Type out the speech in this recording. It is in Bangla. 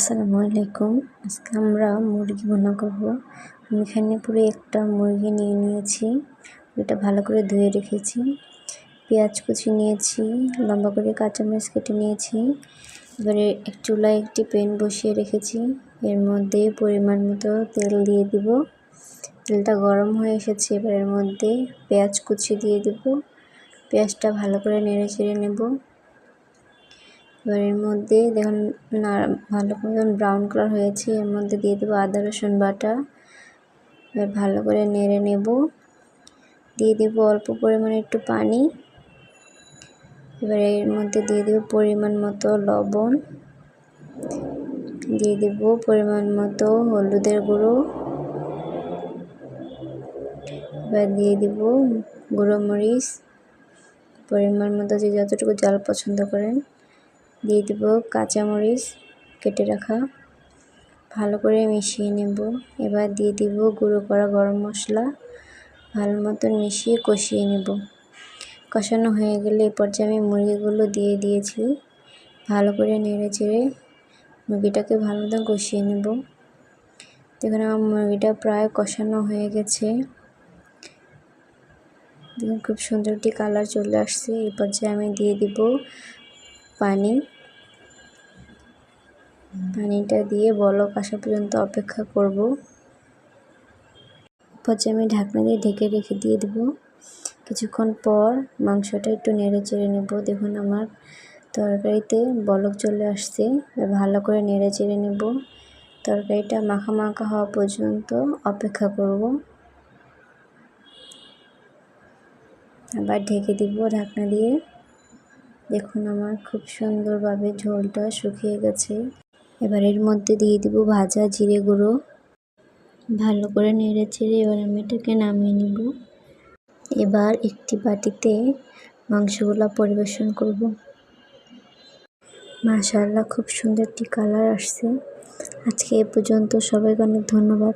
আসসালামু আলাইকুম। আজকে আমরা মুরগি ভুনা করব। আমি এখানে পুরো একটা মুরগি নিয়ে নিয়েছি, এটা ভালো করে ধুয়ে রেখেছি। পেঁয়াজ কুচি নিয়েছি, লম্বা করে কাঁচামরিচ কেটে নিয়েছি। এবারে চুলায় একটি প্যান বসিয়ে রেখেছি, এর মধ্যে পরিমাণ মতো তেল দিয়ে দিব। তেলটা গরম হয়ে এসেছে, এবার এর মধ্যে পেঁয়াজ কুচি দিয়ে দিব। পেঁয়াজটা ভালো করে নেড়ে চেড়ে নেব। এবার এর মধ্যে দেখুন ভালো করে ব্রাউন কালার হয়েছে, এর মধ্যে দিয়ে দেবো আদা রসুন বাটা। এবার ভালো করে নেড়ে নেব। দিয়ে দেবো অল্প পরিমাণে একটু পানি। এবার এর মধ্যে দিয়ে দেবো পরিমাণ মতো লবণ, দিয়ে দেব পরিমাণ মতো হলুদের গুঁড়ো। এবার দিয়ে দেব গুঁড়ো মরিচ পরিমাণ মতো, যে যতটুকু ঝাল পছন্দ করেন। দিয়ে দেব কাঁচামরিচ কেটে রাখা, ভালো করে মিশিয়ে নেব। এবার দিয়ে দিব গুঁড়ো করা গরম মশলা, ভালো মতো মিশিয়ে কষিয়ে নেব। কষানো হয়ে গেলে এই পর্যায়ে আমি মুরগিগুলো দিয়ে দিয়েছি। ভালো করে নেড়ে চেড়ে মুরগিটাকে ভালো মতো কষিয়ে নেব। দেখুন আমার মুরগিটা প্রায় কষানো হয়ে গেছে, দেখুন খুব সুন্দর একটি কালার চলে আসছে। এই পর্যায়ে আমি দিয়ে দিব পানিটা দিয়ে বলক আসা পর্যন্ত অপেক্ষা করব। পর্যায়ে আমি ঢাকনা দিয়ে ঢেকে রেখে দিয়ে দেব। কিছুক্ষণ পর মাংসটা একটু নেড়ে চেড়ে নেব। দেখুন আমার তরকারিতে বলক চলে আসছে, ভালো করে নেড়ে চেড়ে নেব। তরকারিটা মাখা মাখা হওয়া পর্যন্ত অপেক্ষা করব। আবার ঢেকে দিব ঢাকনা দিয়ে। দেখুন আমার খুব সুন্দরভাবে ঝোলটা শুকিয়ে গেছে। এবার এর মধ্যে দিয়ে দিব ভাজা জিরে গুঁড়ো, ভালো করে নেড়ে চেড়ে এবার আমি এটাকে নামিয়ে নিব। এবার একটি বাটিতে মাংসগুলো পরিবেশন করব। মাশাআল্লাহ, খুব সুন্দর একটি কালার আসছে। আজকে এ পর্যন্ত, সবাইকে অনেক ধন্যবাদ।